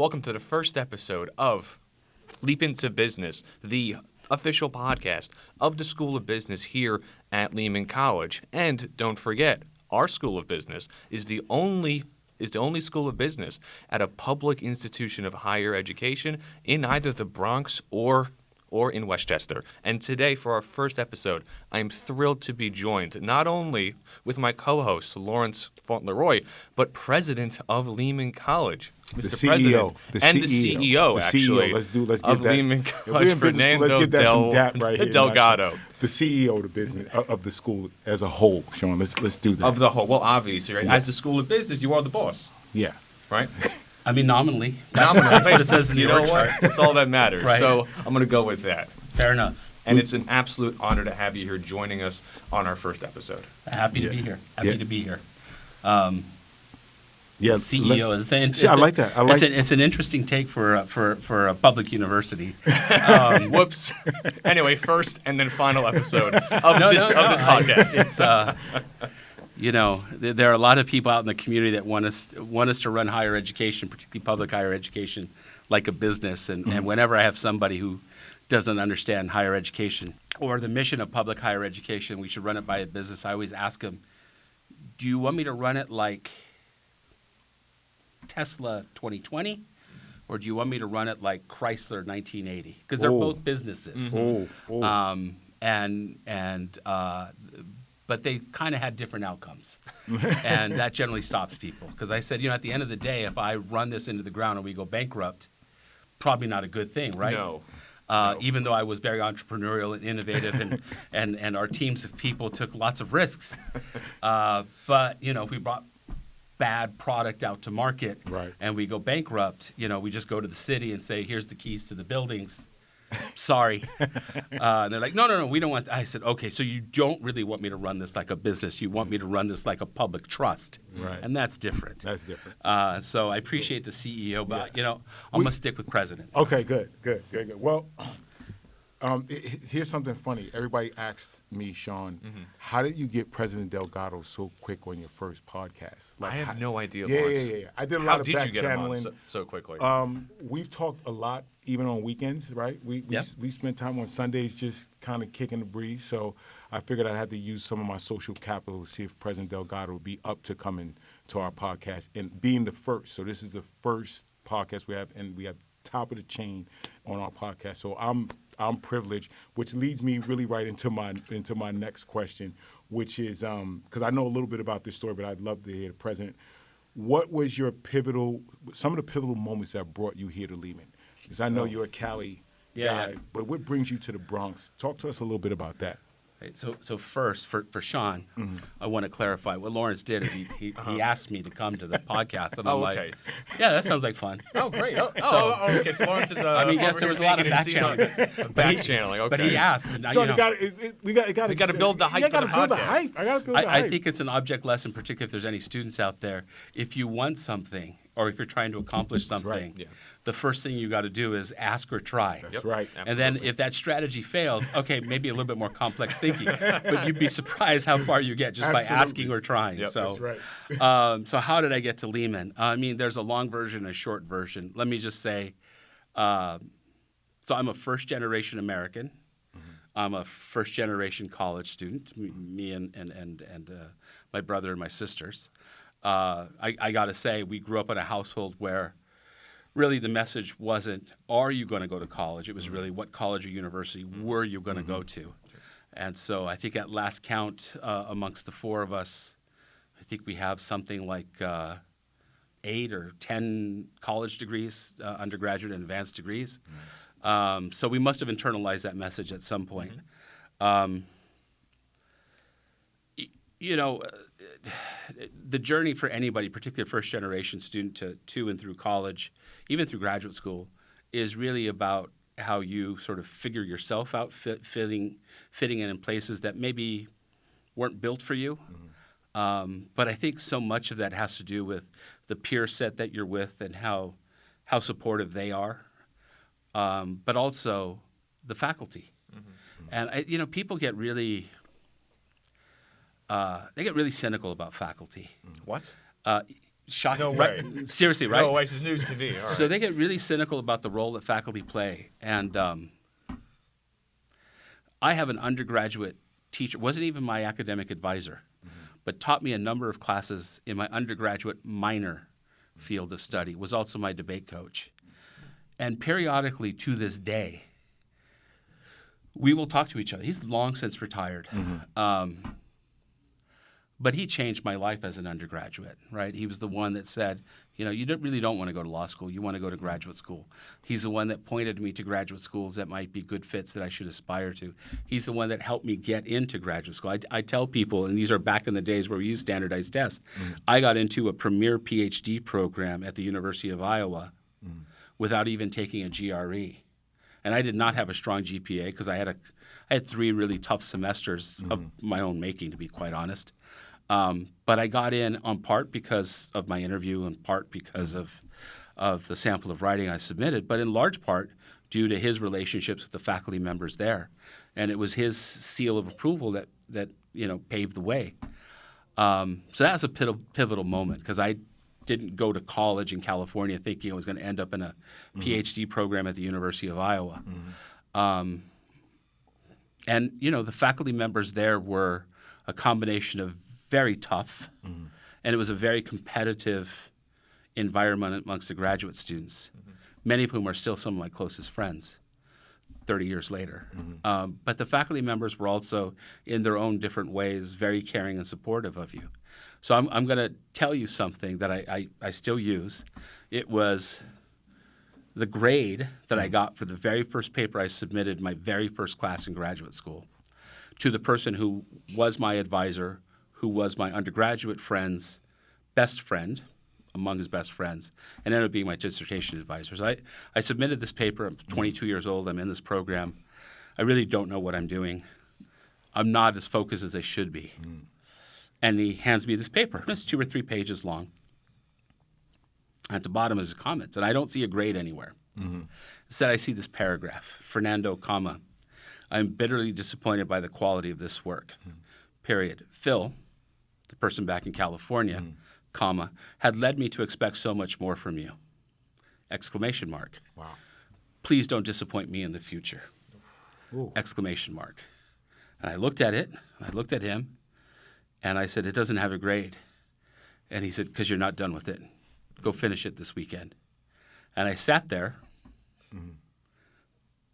Welcome to the first episode of Leap Into Business, the official podcast of the School of Business here at Lehman College. And don't forget, our School of Business is the only school of business at a public institution of higher education in either the Bronx or in Westchester. And today, for our first episode, I am thrilled to be joined not only with my co-host, Lawrence Fauntleroy, but president of Lehman College. The Mr. CEO. President, the CEO, actually, Let's give of that. Lehman College, Fernando Delgado. The CEO of the business of the school as a whole, Sean. Let's do that. Of the whole. Well, obviously, right? Yeah. As the School of Business, you are the boss, Yeah. right? I mean, nominally. That's what it says in the You know org what? chart. That's all that matters. Right. So I'm going to go with that. Fair enough. And it's an absolute honor to have you here joining us on our first episode. Happy to Yeah. be here. Yeah. Happy to be here. Yeah. CEO. I like that. I like it's an interesting take for a public university. Whoops. Anyway, first and then final episode of this podcast. It's there are a lot of people out in the community that want us to run higher education, particularly public higher education, like a business. And whenever I have somebody who doesn't understand higher education or the mission of public higher education, we should run it by a business. I always ask them, do you want me to run it like Tesla 2020, or do you want me to run it like Chrysler 1980? Because they're both businesses. But they kind of had different outcomes. And that generally stops people. Because I said, at the end of the day, if I run this into the ground and we go bankrupt, probably not a good thing, right? No. Even though I was very entrepreneurial and innovative and our teams of people took lots of risks. But, if we brought bad product out to market and we go bankrupt, we just go to the city and say, here's the keys to the buildings. Sorry. And they're like, no, we don't want that. I said, okay, so you don't really want me to run this like a business. You want me to run this like a public trust. Right. And that's different. That's different. So I appreciate the CEO, but, I'm going to stick with president. Okay, good. Well, here's something funny. Everybody asked me, Sean, how did you get President Delgado so quick on your first podcast? I have no idea, Yeah, Lawrence. yeah. I did a How lot of did back you get him on channeling. so quickly? We've talked a lot, even on weekends, right? We spent time on Sundays just kind of kicking the breeze. So I figured I had to use some of my social capital to see if President Delgado would be up to coming to our podcast and being the first. So this is the first podcast we have, and we have top of the chain on our podcast. So I'm privileged, which leads me really right into my next question, which is because I know a little bit about this story, but I'd love to hear the president. What was some of the pivotal moments that brought you here to Lehman? Because I know you're a Cali guy, but what brings you to the Bronx? Talk to us a little bit about that. Right, so first, for Sean, I want to clarify. What Lawrence did is he asked me to come to the podcast, and I'm like, yeah, that sounds like fun. Oh, great. Okay. So Lawrence is yes, there was a lot of back channeling. Back-channeling, okay. But he asked. And So we got to build the hype for the podcast. I got to build the hype. I think it's an object lesson, particularly if there's any students out there. If you want something or if you're trying to accomplish something, the first thing you got to do is ask or try. That's right. And then if that strategy fails, okay, maybe a little bit more complex thinking. But you'd be surprised how far you get just by asking or trying. Yep. So, That's right. So how did I get to Lehman? I mean, there's a long version and a short version. Let me just say, so I'm a first-generation American. I'm a first-generation college student, me and my brother and my sisters. I got to say, we grew up in a household where really the message wasn't, are you going to go to college? It was really, what college or university were you going to go to? And so I think at last count, amongst the four of us, I think we have something like 8 or 10 college degrees, undergraduate and advanced degrees. So we must have internalized that message at some point. The journey for anybody, particularly a first-generation student to and through college, even through graduate school, is really about how you sort of figure yourself out, fitting in places that maybe weren't built for you. But I think so much of that has to do with the peer set that you're with and how supportive they are, but also the faculty. And people get really cynical about faculty. What? shocking. No way. Right? Seriously, right? No way. This is news to me. All So right. they get really cynical about the role that faculty play. And I have an undergraduate teacher, wasn't even my academic advisor, but taught me a number of classes in my undergraduate minor field of study, was also my debate coach. And periodically to this day, we will talk to each other. He's long since retired. But he changed my life as an undergraduate, right? He was the one that said, you know, you really don't want to go to law school. You want to go to graduate school. He's the one that pointed me to graduate schools that might be good fits that I should aspire to. He's the one that helped me get into graduate school. I tell people, and these are back in the days where we used standardized tests, I got into a premier PhD program at the University of Iowa without even taking a GRE. And I did not have a strong GPA because I had 3 really tough semesters of my own making, to be quite honest. But I got in on part because of my interview, in part because of the sample of writing I submitted, but in large part due to his relationships with the faculty members there. And it was his seal of approval that you know, paved the way. So that's a pivotal moment because I didn't go to college in California thinking I was going to end up in a PhD program at the University of Iowa. And, you know, the faculty members there were a combination of very tough, and it was a very competitive environment amongst the graduate students, many of whom are still some of my closest friends 30 years later. But the faculty members were also, in their own different ways, very caring and supportive of you. So I'm going to tell you something that I still use. It was the grade that I got for the very first paper I submitted in my very first class in graduate school to the person who was my advisor, who was my undergraduate friend's best friend, among his best friends, and ended up being my dissertation advisor. So I submitted this paper. I'm 22 years old. I'm in this program. I really don't know what I'm doing. I'm not as focused as I should be. And he hands me this paper. It's 2 or 3 pages long. At the bottom is comments, and I don't see a grade anywhere. Instead, I see this paragraph, Fernando, comma, I'm bitterly disappointed by the quality of this work, period. Phil, the person back in California, comma, had led me to expect so much more from you, exclamation mark. Wow. Please don't disappoint me in the future, exclamation mark. And I looked at it, and I looked at him, and I said, it doesn't have a grade. And he said, because you're not done with it. Go finish it this weekend. And I sat there,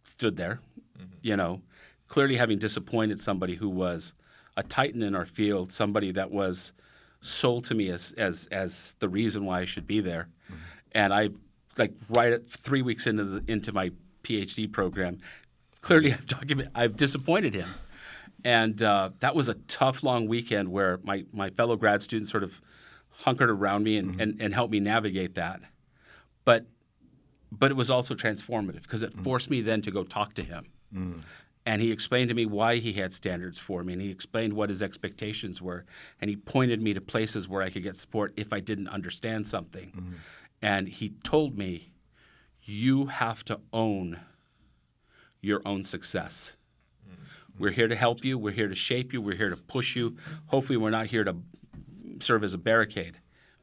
stood there, you know, clearly having disappointed somebody who was a titan in our field, somebody that was sold to me as the reason why I should be there. And I, like, right at 3 weeks into my PhD program, clearly I've disappointed him. And that was a tough, long weekend where my fellow grad students sort of hunkered around me and helped me navigate that. But it was also transformative because it forced me then to go talk to him. And he explained to me why he had standards for me, and he explained what his expectations were, and he pointed me to places where I could get support if I didn't understand something. And he told me, you have to own your own success. We're here to help you. We're here to shape you. We're here to push you. Hopefully we're not here to serve as a barricade,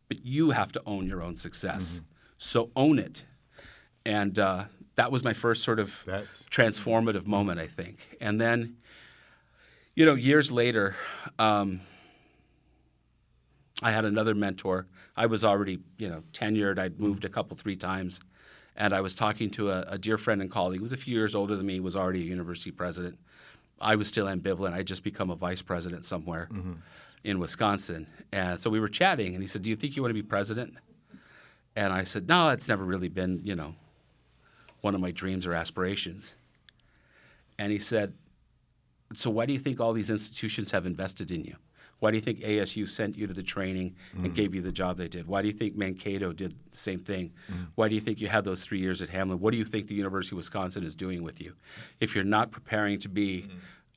but you have to own your own success. So own it. And that was my first sort of transformative moment, I think. And then, you know, years later, I had another mentor. I was already, you know, tenured. I'd moved 3 times. And I was talking to a dear friend and colleague who was a few years older than me, was already a university president. I was still ambivalent. I'd just become a vice president somewhere in Wisconsin. And so we were chatting, and he said, do you think you want to be president? And I said, no, it's never really been, you know, one of my dreams or aspirations. And he said, so why do you think all these institutions have invested in you? Why do you think ASU sent you to the training and gave you the job they did? Why do you think Mankato did the same thing? Why do you think you had those 3 years at Hamlin? What do you think the University of Wisconsin is doing with you? If you're not preparing to be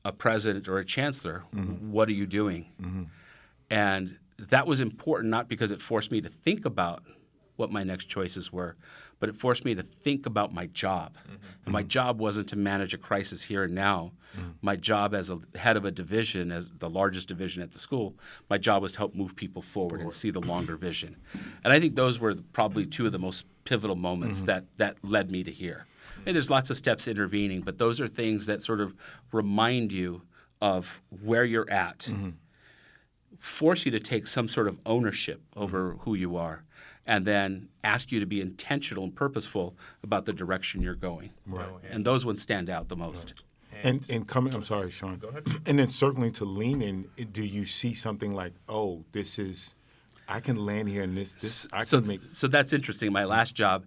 a president or a chancellor, what are you doing? And that was important not because it forced me to think about what my next choices were, but it forced me to think about my job. And my job wasn't to manage a crisis here and now. My job as a head of a division, as the largest division at the school, my job was to help move people forward and see the longer vision. And I think those were probably two of the most pivotal moments that led me to here. And there's lots of steps intervening, but those are things that sort of remind you of where you're at, force you to take some sort of ownership over who you are, and then ask you to be intentional and purposeful about the direction you're going. Right. And those ones stand out the most. And coming, I'm sorry, Sean. Go ahead. And then circling to Lehman, do you see something like, oh, this is, I can land here in this I can make. So that's interesting. My last job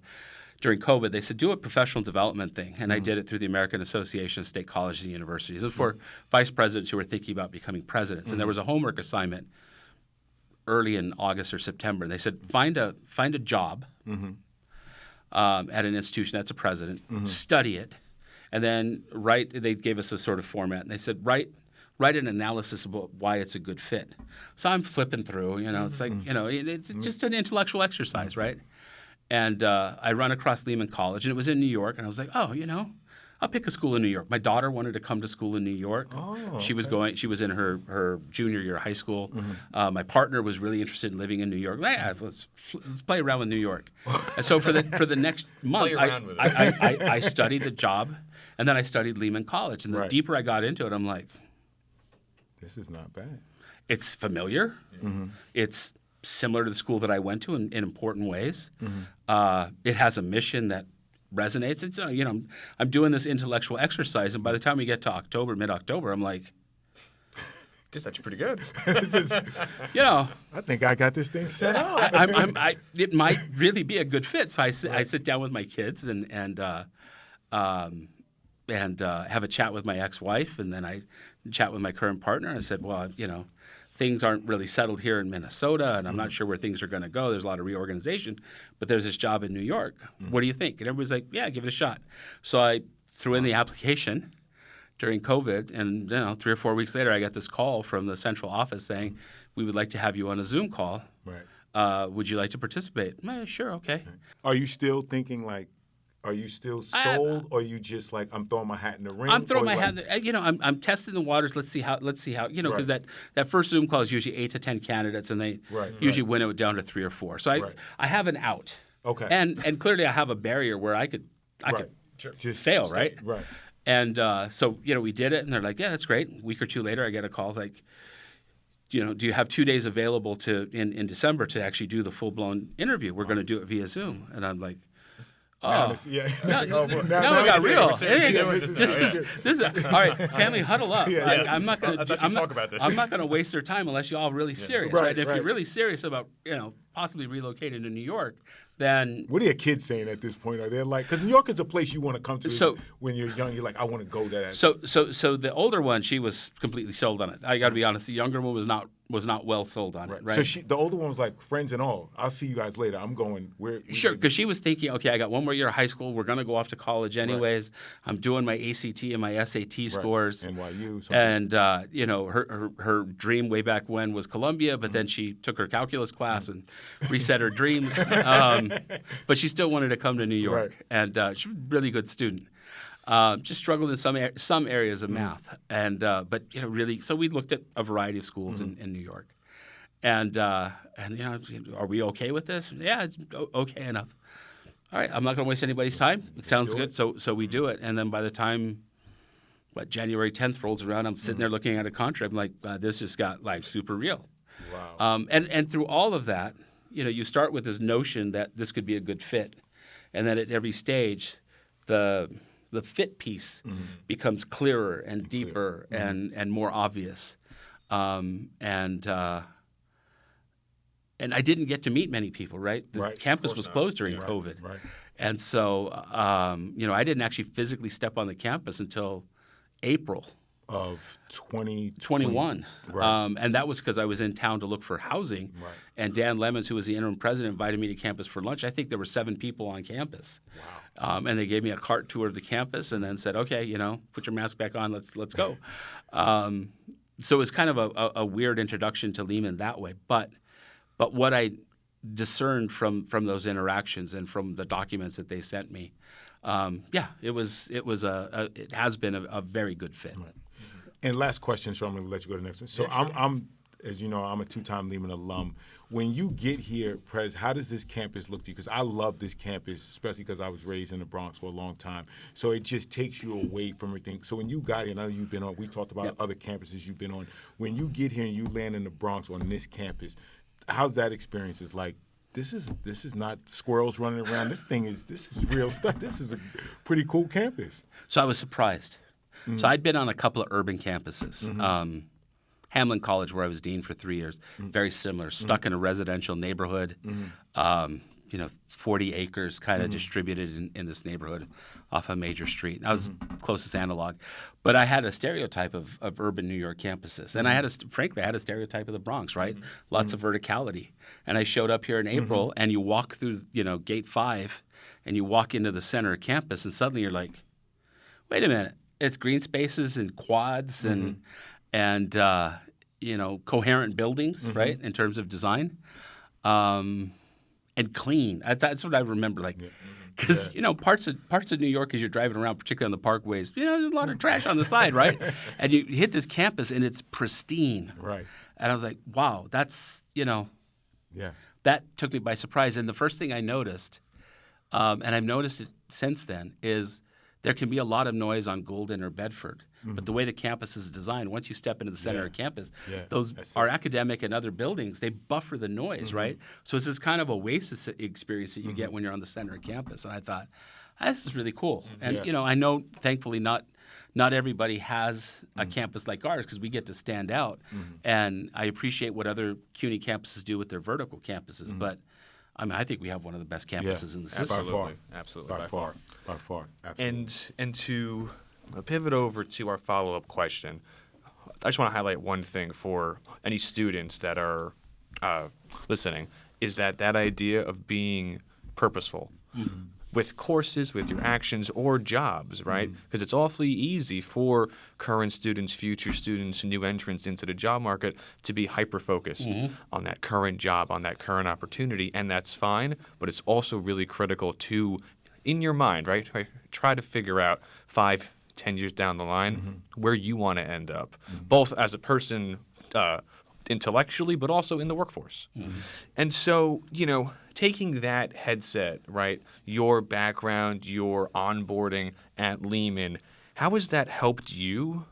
during COVID, they said, do a professional development thing. And I did it through the American Association of State Colleges and Universities. It was for vice presidents who were thinking about becoming presidents. And there was a homework assignment early in August or September. And they said, find a job at an institution that's a president, study it, and then they gave us a sort of format. And they said, write an analysis about why it's a good fit. So I'm flipping through, it's like, it's just an intellectual exercise, right? And I run across Lehman College, and it was in New York, and I was like, I'll pick a school in New York. My daughter wanted to come to school in New York. She was in her junior year of high school. My partner was really interested in living in New York. Let's play around with New York. And so for the next month, I studied the job, and then I studied Lehman College. And the deeper I got into it, I'm like, this is not bad. It's familiar. It's similar to the school that I went to in important ways. It has a mission that resonates. It's I'm doing this intellectual exercise, and by the time we get to mid-October, I'm like, this is actually pretty good. I think I got this thing set up. It might really be a good fit. So I sit down with my kids and have a chat with my ex-wife, and then I chat with my current partner. And I said, well, things aren't really settled here in Minnesota, and I'm not sure where things are going to go. There's a lot of reorganization, but there's this job in New York. What do you think? And everybody's like, yeah, give it a shot. So I threw in the application during COVID, and 3 or 4 weeks later, I got this call from the central office saying, we would like to have you on a Zoom call. Right. Would you like to participate? Sure, okay. Are you still thinking like, are you still sold, or are you just like, I'm throwing my hat in the ring? I'm throwing my hat in the, I'm testing the waters. Let's see how, because that first Zoom call is usually 8 to 10 candidates, and they usually winnow it down to 3 or 4. So I have an out. Okay. And clearly I have a barrier where I could just fail, right? Right. And so we did it, and they're like, yeah, that's great. A week or two later, I get a call like, do you have 2 days available in December to actually do the full-blown interview? We're going to do it via Zoom. And I'm like, now it got real. This is all right. Family, huddle up. I'm not going to talk about this. I'm not going to waste their time unless you're all really serious, right? If you're really serious about possibly relocating to New York, then what are your kids saying at this point? Are they like, because New York is a place you want to come to? So when you're young, you're like, I want to go there. So the older one, she was completely sold on it. I got to be honest. The younger one was not well sold on it. Right. So the older one was like, friends and all. I'll see you guys later. I'm going. Sure, because she was thinking, okay, I got one more year of high school. We're going to go off to college anyways. I'm doing my ACT and my SAT scores. NYU. And her dream way back when was Columbia, but then she took her calculus class and reset her dreams. But she still wanted to come to New York, and she's a really good student. Just struggled in some areas of math, and but really. So we looked at a variety of schools in New York, and are we okay with this? Yeah, it's okay enough. All right, I'm not going to waste anybody's time. It sounds good, so we do it. And then by the time January 10th rolls around, I'm sitting there looking at a contract. I'm like, this just got like super real. Wow. And through all of that, you start with this notion that this could be a good fit, and then at every stage, the fit piece becomes clearer and deeper and more obvious. And I didn't get to meet many people, right? The campus was closed during COVID. Right. And so, I didn't actually physically step on the campus until April of 2021. Right. And that was because I was in town to look for housing. Right. And Dan Lemons, who was the interim president, invited me to campus for lunch. I think there were 7 people on campus. Wow. And they gave me a cart tour of the campus and then said, okay, put your mask back on, let's go. So it was kind of a weird introduction to Lehman that way. But what I discerned from those interactions and from the documents that they sent me, it has been a very good fit. Right. And last question, so I'm going to let you go to the next one. So I'm as you know, I'm a 2-time Lehman alum. When you get here, Prez, how does this campus look to you? Because I love this campus, especially because I was raised in the Bronx for a long time. So it just takes you away from everything. So when you got here, I know you've been on, we talked about other campuses you've been on. When you get here and you land in the Bronx on this campus, how's that experience? It's like, this is not squirrels running around. This is real stuff. This is a pretty cool campus. So I was surprised. Mm-hmm. So I'd been on a couple of urban campuses. Mm-hmm. Hamlin College, where I was dean for 3 years, very similar. Stuck in a residential neighborhood, 40 acres kind of distributed in this neighborhood off a major street. That was closest analog. But I had a stereotype of urban New York campuses. And I had a stereotype of the Bronx, right? Lots of verticality. And I showed up here in April, and you walk through, Gate 5, and you walk into the center of campus, and suddenly you're like, wait a minute. It's green spaces and quads and coherent buildings, right, in terms of design, and clean. That's what I remember, because parts of New York as you're driving around, particularly on the parkways, there's a lot of trash on the side, right, and you hit this campus and it's pristine, right, and I was like, wow, that's that took me by surprise. And the first thing I noticed, and I've noticed it since then, is there can be a lot of noise on Golden or Bedford, but the way the campus is designed, once you step into the center of campus, those are academic and other buildings, they buffer the noise, right? So it's this kind of oasis experience that you get when you're on the center of campus. And I thought, this is really cool. And, I know, thankfully, not everybody has a campus like ours because we get to stand out. And I appreciate what other CUNY campuses do with their vertical campuses, but I think we have one of the best campuses in the system. Absolutely. By far. Absolutely. And to pivot over to our follow-up question, I just want to highlight one thing for any students that are listening, is that idea of being purposeful with courses, with your actions, or jobs, right? Because it's awfully easy for current students, future students, new entrants into the job market to be hyper-focused on that current job, on that current opportunity, and that's fine, but it's also really critical to, in your mind, right, try to figure out 5-10 years down the line where you want to end up, both as a person intellectually, but also in the workforce. And so, taking that headset, right, your background, your onboarding at Lehman, how has that helped you,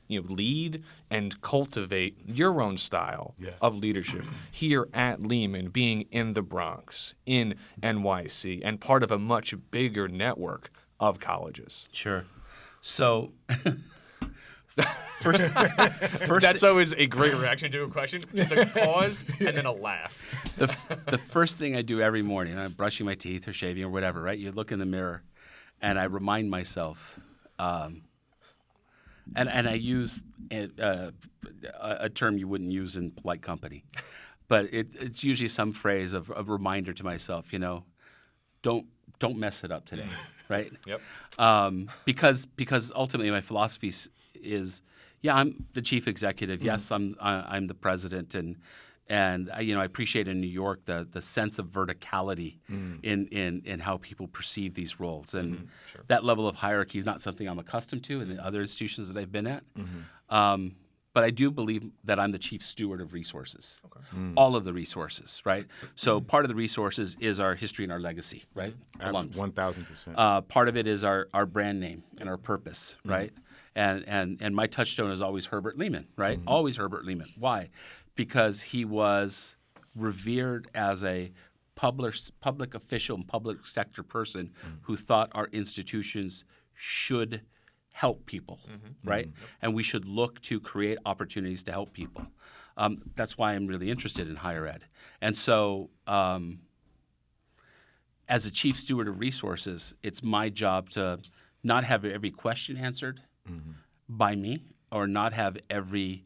lead and cultivate your own style of leadership here at Lehman, being in the Bronx, in NYC, and part of a much bigger network of colleges? Sure. So first that's always a great reaction to a question. Just a pause and then a laugh. The first thing I do every morning, I'm brushing my teeth or shaving or whatever, right? You look in the mirror, and I remind myself, and I use a term you wouldn't use in polite company, but it's usually some phrase of a reminder to myself, don't mess it up today, right? Yep. Because ultimately my philosophy is, I'm the chief executive. Yes, I'm the president, and I appreciate in New York the sense of verticality in how people perceive these roles, and that level of hierarchy is not something I'm accustomed to in the other institutions that I've been at. But I do believe that I'm the chief steward of resources, all of the resources, right? So part of the resources is our history and our legacy, right? 1,000%. Part of it is our brand name and our purpose, right? And my touchstone is always Herbert Lehman, right? Always Herbert Lehman. Why? Because he was revered as a public official and public sector person who thought our institutions should help people, right? And we should look to create opportunities to help people. That's why I'm really interested in higher ed. And so as a chief steward of resources, it's my job to not have every question answered by me or not have every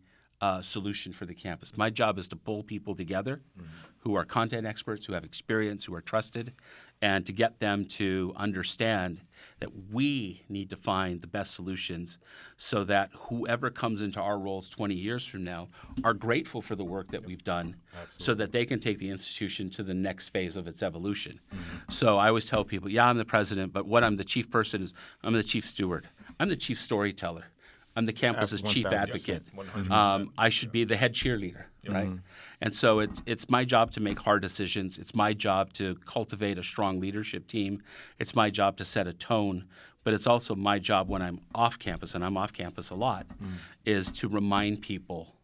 solution for the campus. My job is to pull people together who are content experts, who have experience, who are trusted, and to get them to understand that we need to find the best solutions so that whoever comes into our roles 20 years from now are grateful for the work that we've done so that they can take the institution to the next phase of its evolution. So I always tell people, yeah, I'm the president, but what I'm the chief person is I'm the chief steward. I'm the chief storyteller. I'm the campus's chief advocate. I should be the head cheerleader, right? And so it's my job to make hard decisions. It's my job to cultivate a strong leadership team. It's my job to set a tone. But it's also my job when I'm off campus, and I'm off campus a lot, is to remind people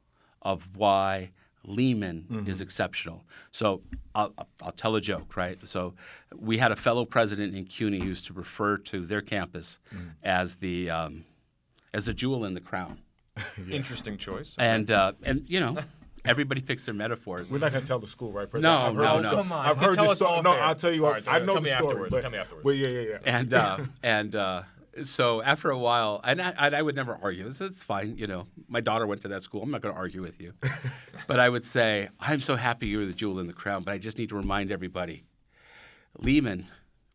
of why Lehman is exceptional. So I'll tell a joke, right? So we had a fellow president in CUNY who used to refer to their campus as the jewel in the crown. Interesting choice. And you know, everybody picks their metaphors. We're not going to tell the school, right, President? No. Come on. I've heard this story. No, I'll tell you what. Right, I know tell the me story. afterwards. But, Tell me afterwards. Well, yeah. So after a while, and I would never argue. It's fine, you know. My daughter went to that school. I'm not going to argue with you. But I would say, I'm so happy you're the jewel in the crown, but I just need to remind everybody, Lehman,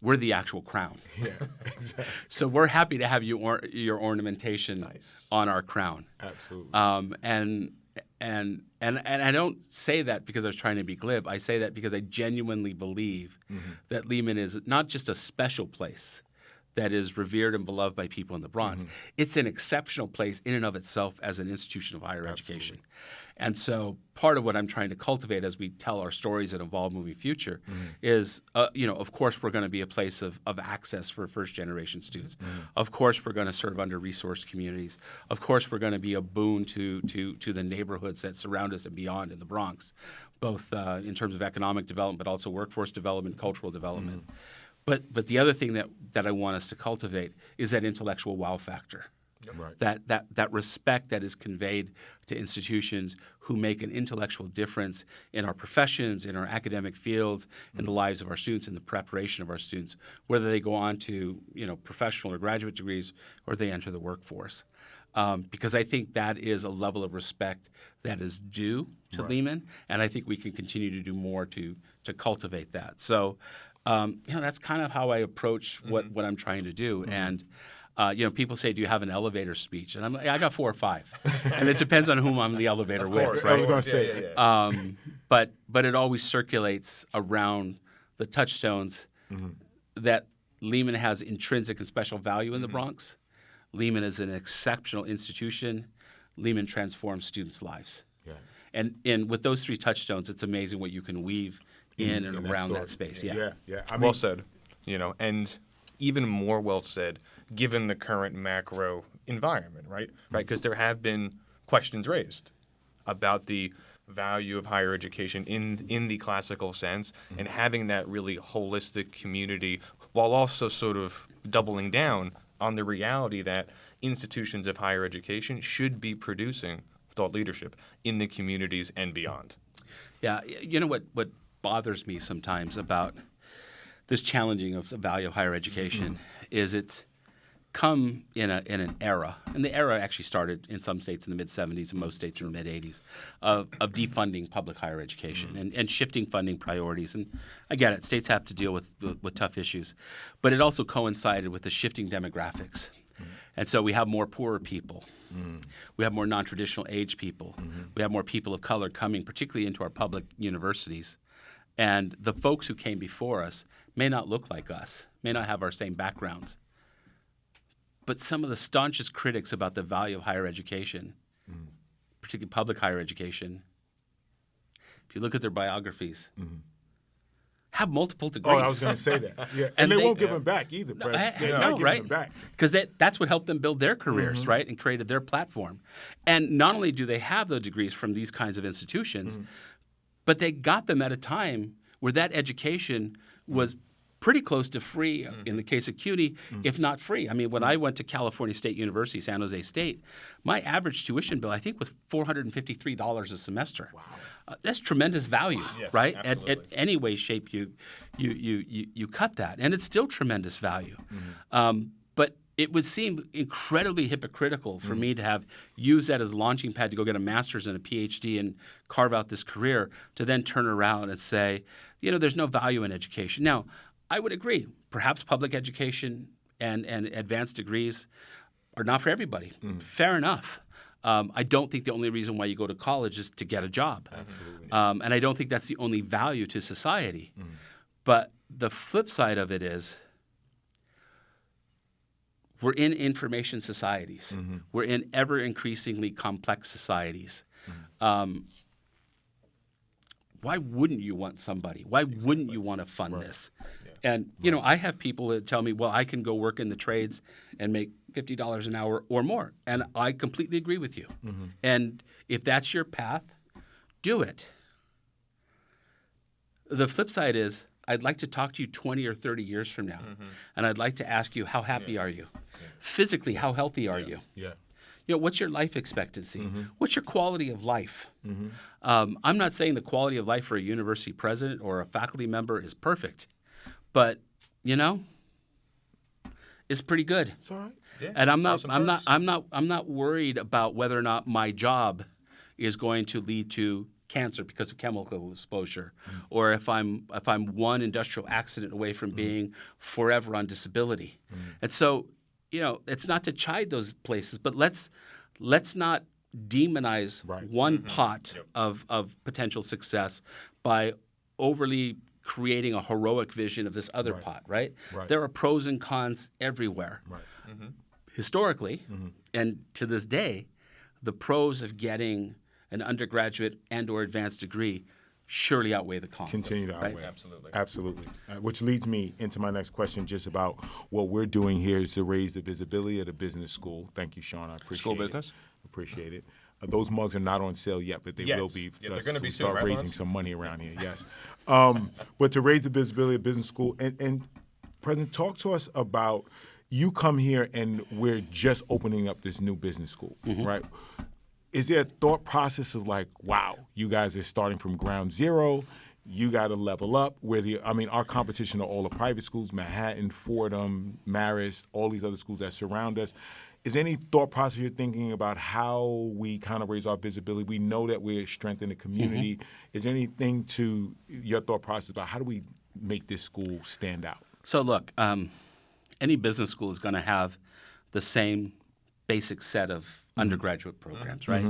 we're the actual crown. Yeah, exactly. So we're happy to have your ornamentation on our crown. Absolutely. And I don't say that because I was trying to be glib. I say that because I genuinely believe that Lehman is not just a special place that is revered and beloved by people in the Bronx. It's an exceptional place in and of itself as an institution of higher education. And so part of what I'm trying to cultivate as we tell our stories and evolve moving future is, of course, we're going to be a place of access for first-generation students. Of course, we're going to serve under-resourced communities. Of course, we're going to be a boon to the neighborhoods that surround us and beyond in the Bronx, both in terms of economic development but also workforce development, cultural development. But the other thing that I want us to cultivate is that intellectual wow factor. Right. That respect that is conveyed to institutions who make an intellectual difference in our professions, in our academic fields, in the lives of our students, in the preparation of our students, whether they go on to professional or graduate degrees or they enter the workforce. Because I think that is a level of respect that is due to Lehman, and I think we can continue to do more to cultivate that. So that's kind of how I approach what I'm trying to do. And people say, "Do you have an elevator speech?" And I'm like, "I got 4 or 5," and it depends on whom I'm in the elevator with. Right? I was going to say. But it always circulates around the touchstones that Lehman has intrinsic and special value in the Bronx. Lehman is an exceptional institution. Lehman transforms students' lives. Yeah. And with those 3 touchstones, it's amazing what you can weave in and around that space. Yeah. Well said. And even more well said, given the current macro environment, right? Because there have been questions raised about the value of higher education in the classical sense and having that really holistic community while also sort of doubling down on the reality that institutions of higher education should be producing thought leadership in the communities and beyond. Yeah, what bothers me sometimes about this challenging of the value of higher education is it's come in an era, and the era actually started in some states in the mid-'70s and most states in the mid-'80s, of defunding public higher education and shifting funding priorities. And I get it, states have to deal with tough issues. But it also coincided with the shifting demographics. And so we have more poorer people. We have more non-traditional age people. We have more people of color coming, particularly into our public universities. And the folks who came before us may not look like us, may not have our same backgrounds. But some of the staunchest critics about the value of higher education, particularly public higher education, if you look at their biographies, have multiple degrees. Oh, I was going to say that. Yeah, and they won't give them back either. No, right? Right? Because that's what helped them build their careers, right, and created their platform. And not only do they have those degrees from these kinds of institutions, but they got them at a time where that education was pretty close to free in the case of CUNY, if not free. I mean, when I went to California State University, San Jose State, my average tuition bill, I think, was $453 a semester. Wow. That's tremendous value, Yes, right? absolutely. At any way, shape you cut that, and it's still tremendous value. But it would seem incredibly hypocritical for me to have used that as a launching pad to go get a master's and a PhD and carve out this career, to then turn around and say, there's no value in education. Now, I would agree. Perhaps public education and advanced degrees are not for everybody. Fair enough. I don't think the only reason why you go to college is to get a job. Absolutely. And I don't think that's the only value to society. But the flip side of it is, we're in information societies. We're in ever increasingly complex societies. Why wouldn't you want somebody? Why wouldn't you want to fund this? Yeah. And I have people that tell me, well, I can go work in the trades and make $50 an hour or more. And I completely agree with you. And if that's your path, do it. The flip side is, I'd like to talk to you 20 or 30 years from now, and I'd like to ask you, how happy are you? Physically, how healthy are you? Yeah. What's your life expectancy? What's your quality of life? I'm not saying the quality of life for a university president or a faculty member is perfect, but it's pretty good. It's all right. Yeah, And I'm not worried about whether or not my job is going to lead to cancer because of chemical exposure, or if I'm one industrial accident away from being forever on disability. And so, it's not to chide those places, but let's not demonize one pot of potential success by overly creating a heroic vision of this other pot, right? There are pros and cons everywhere. Historically, and to this day, the pros of getting an undergraduate and or advanced degree surely outweigh the cons. Continue to outweigh. Right? Absolutely. Which leads me into my next question, just about what we're doing here is to raise the visibility of the business school. Thank you, Sean. I appreciate School it. business? Appreciate it. Those mugs are not on sale yet, but they will be. Yeah, they're going to be soon, start right, raising Lawrence? some money around here. Yes. But to raise the visibility of business school, and President, talk to us about, you come here and we're just opening up this new business school, right? Is there a thought process of like, wow, you guys are starting from ground zero, you got to level up? Our competition are all the private schools, Manhattan, Fordham, Marist, all these other schools that surround us. Is there any thought process you're thinking about how we kind of raise our visibility? We know that we're strengthening the community. Is there anything to your thought process about how do we make this school stand out? So look, any business school is going to have the same basic set of undergraduate programs, right?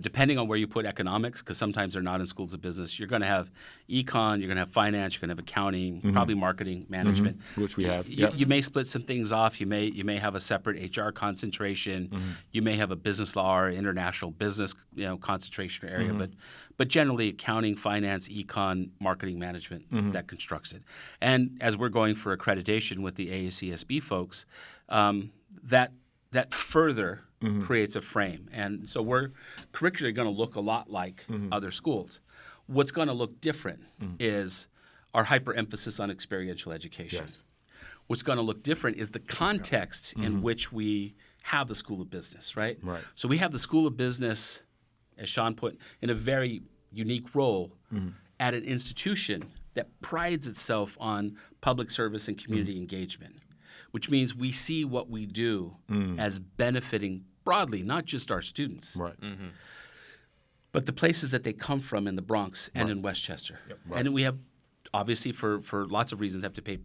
Depending on where you put economics, because sometimes they're not in schools of business, you're going to have econ, you're going to have finance, you're going to have accounting, probably marketing, management. Which we have. You may split some things off. You may have a separate HR concentration. You may have a business law or international business concentration area. But generally, accounting, finance, econ, marketing, management, that constructs it. And as we're going for accreditation with the AACSB folks, that further creates a frame. And so we're curricularly going to look a lot like other schools. What's going to look different is our hyper-emphasis on experiential education. Yes. What's going to look different is the context in which we have the School of Business, right? So we have the School of Business, as Sean put, in a very unique role at an institution that prides itself on public service and community engagement, which means we see what we do as benefiting broadly, not just our students, but the places that they come from in the Bronx and in Westchester. And we have, obviously, for lots of reasons, have to pay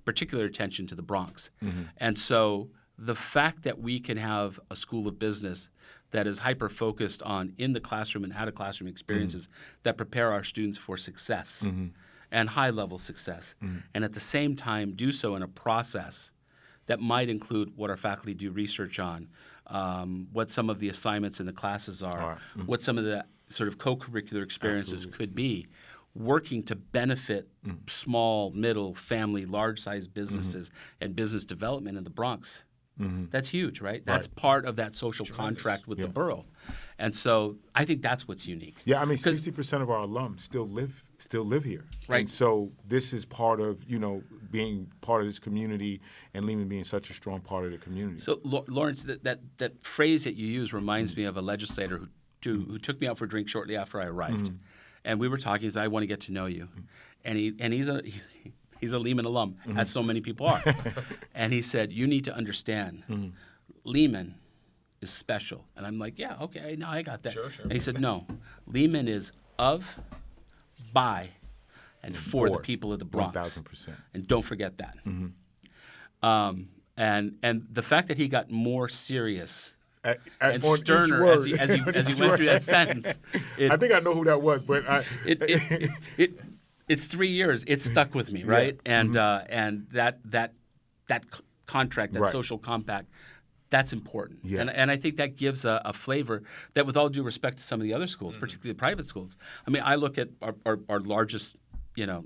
particular attention to the Bronx. And so the fact that we can have a School of Business that is hyper-focused on in the classroom and out-of-classroom experiences that prepare our students for success and high-level success, and at the same time do so in a process that might include what our faculty do research on, what some of the assignments in the classes are, what some of the sort of co-curricular experiences could be, working to benefit small, middle, family, large-sized businesses and business development in the Bronx. That's huge, right? That's part of that social contract with the borough. And so I think that's what's unique. Yeah, 60% of our alums still live here. Right. And so this is part of, being part of this community and Lehman being such a strong part of the community. So, Lawrence, that phrase that you use reminds me of a legislator who took me out for a drink shortly after I arrived. And we were talking, he said, I want to get to know you. And He's a Lehman alum, as so many people are. And he said, you need to understand, Lehman is special. And I'm like, yeah, okay, no, I got that. Sure. And he said, no, Lehman is of, by, and for the people of the Bronx. 1,000%. And don't forget that. And the fact that he got more serious and sterner as he went through that sentence. I think I know who that was, but it's 3 years. It stuck with me, right? Yeah. And that contract, that social compact, that's important. Yeah. And I think that gives a flavor that, with all due respect to some of the other schools, particularly the private schools. I mean, I look at our largest,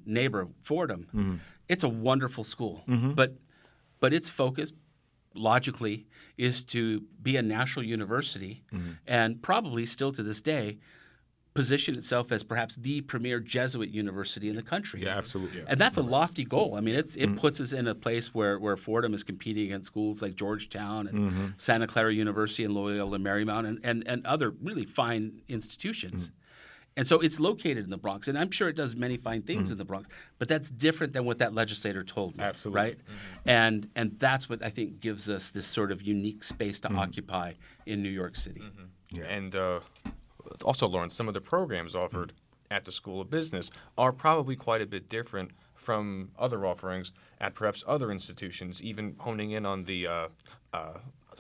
neighbor, Fordham. It's a wonderful school, but its focus, logically, is to be a national university and probably still to this day position itself as perhaps the premier Jesuit university in the country. Yeah, absolutely. Yeah. And that's a lofty goal. I mean, it puts us in a place where Fordham is competing against schools like Georgetown and Santa Clara University and Loyola Marymount and other really fine institutions. And so it's located in the Bronx, and I'm sure it does many fine things in the Bronx, but that's different than what that legislator told me. Absolutely. Right? And that's what I think gives us this sort of unique space to occupy in New York City. Yeah. And also, Lawrence, some of the programs offered at the School of Business are probably quite a bit different from other offerings at perhaps other institutions, even honing in on the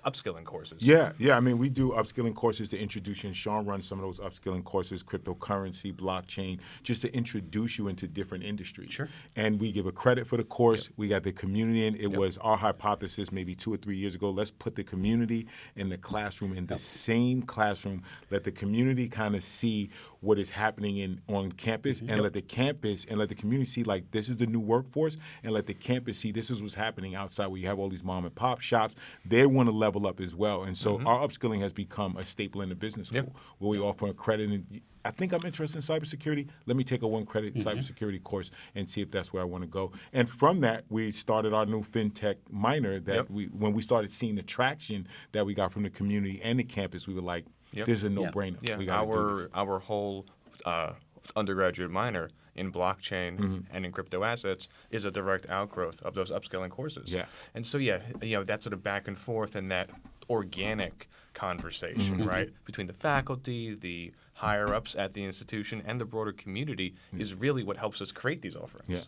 upskilling courses. Yeah. I mean, we do upskilling courses to introduce you, and Sean runs some of those upskilling courses, cryptocurrency, blockchain, just to introduce you into different industries. Sure. And we give a credit for the course. We got the community in. It was our hypothesis maybe 2 or 3 years ago. Let's put the community in the classroom, in the same classroom. Let the community kind of see what is happening on campus, and let the campus and let the community see, like, this is the new workforce, and let the campus see this is what's happening outside where you have all these mom and pop shops. They want to level up as well. And so our upskilling has become a staple in the business school where we offer a credit. And I think I'm interested in cybersecurity. Let me take a 1-credit cybersecurity course and see if that's where I want to go. And from that, we started our new FinTech minor that when we started seeing the traction that we got from the community and the campus, we were like, this is a no-brainer. Yeah, We gotta do this. our whole undergraduate minor in blockchain and in crypto assets is a direct outgrowth of those upskilling courses. Yeah. And so, that sort of back and forth and that organic conversation, right, between the faculty, the higher-ups at the institution, and the broader community is really what helps us create these offerings.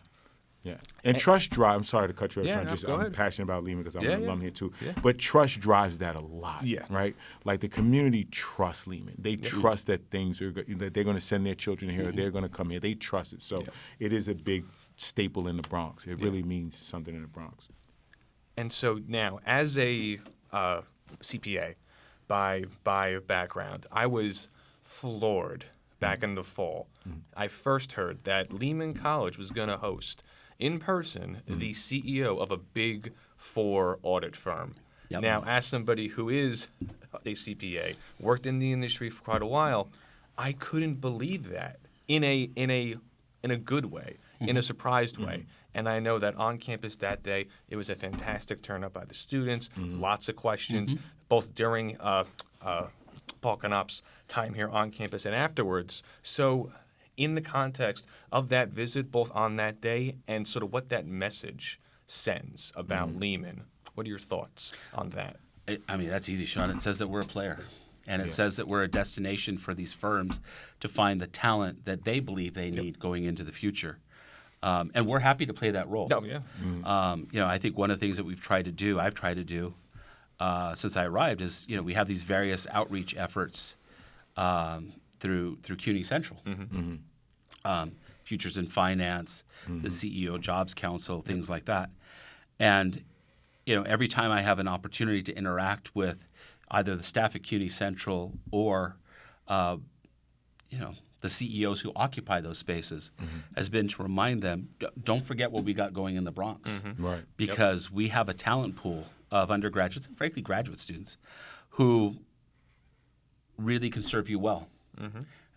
Yeah. And trust drives. I'm sorry to cut you off. Yeah, Sean, no, go I'm ahead. passionate about Lehman because I'm an alum here too. Yeah. But trust drives that a lot. Yeah. Right. Like the community trusts Lehman. They trust that that they're going to send their children here. They're going to come here. They trust it. So it is a big staple in the Bronx. It really means something in the Bronx. And so now, as a CPA by background, I was floored back in the fall. I first heard that Lehman College was going to host in person the CEO of a Big Four audit firm. Yep. Now, as somebody who is a CPA, worked in the industry for quite a while, I couldn't believe that in a good way, in a surprised way. And I know that on campus that day, it was a fantastic turnout by the students, lots of questions, both during Paul Knopp's time here on campus and afterwards. So in the context of that visit, both on that day and sort of what that message sends about Lehman, what are your thoughts on that? I mean, that's easy, Sean. It says that we're a player. And it says that we're a destination for these firms to find the talent that they believe they need going into the future. And we're happy to play that role. Oh, yeah. I think one of the things that I've tried to do since I arrived is, we have these various outreach efforts through CUNY Central, Futures in Finance, the CEO Jobs Council, things like that. And, every time I have an opportunity to interact with either the staff at CUNY Central or, the CEOs who occupy those spaces, has been to remind them, don't forget what we got going in the Bronx. Right. Because we have a talent pool of undergraduates and, frankly, graduate students who really can serve you well.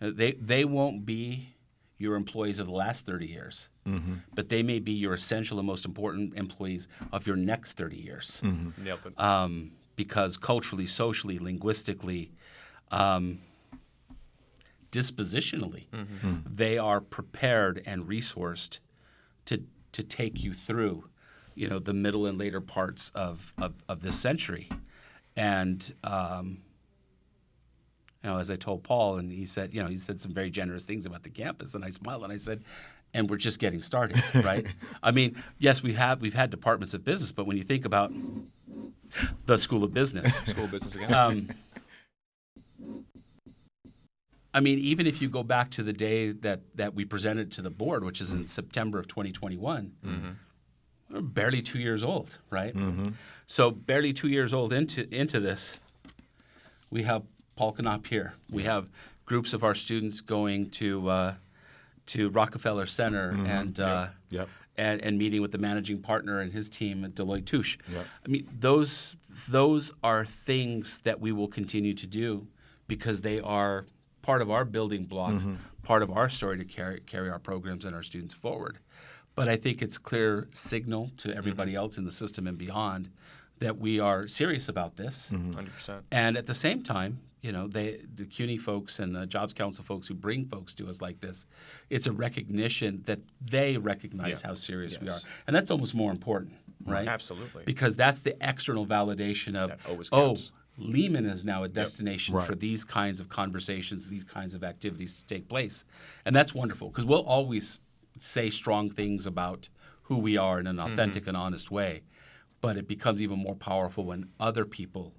They won't be your employees of the last 30 years, but they may be your essential and most important employees of your next 30 years. Nailed it. Because culturally, socially, linguistically, dispositionally, they are prepared and resourced to take you through, the middle and later parts of this century. And as I told Paul, and he said some very generous things about the campus, and I smiled and I said, and we're just getting started, right? I mean, yes, we've had departments of business, but when you think about the School of Business, School of Business again. I mean, even if you go back to the day that we presented to the board, which is in September of 2021, we're barely 2 years old, right? So barely 2 years old into this, we have Paul Knopp here. We have groups of our students going to Rockefeller Center and meeting with the managing partner and his team at Deloitte Touche. Yep. I mean, those are things that we will continue to do because they are part of our building blocks, part of our story to carry our programs and our students forward. But I think it's clear signal to everybody else in the system and beyond that we are serious about this. 100%. And at the same time, the CUNY folks and the Jobs Council folks who bring folks to us like this, it's a recognition that they recognize how serious we are. And that's almost more important, right? Absolutely. Because that's the external validation of, That always counts. Lehman is now a destination Right. for these kinds of conversations, these kinds of activities to take place. And that's wonderful because we'll always say strong things about who we are in an authentic and honest way. But it becomes even more powerful when other people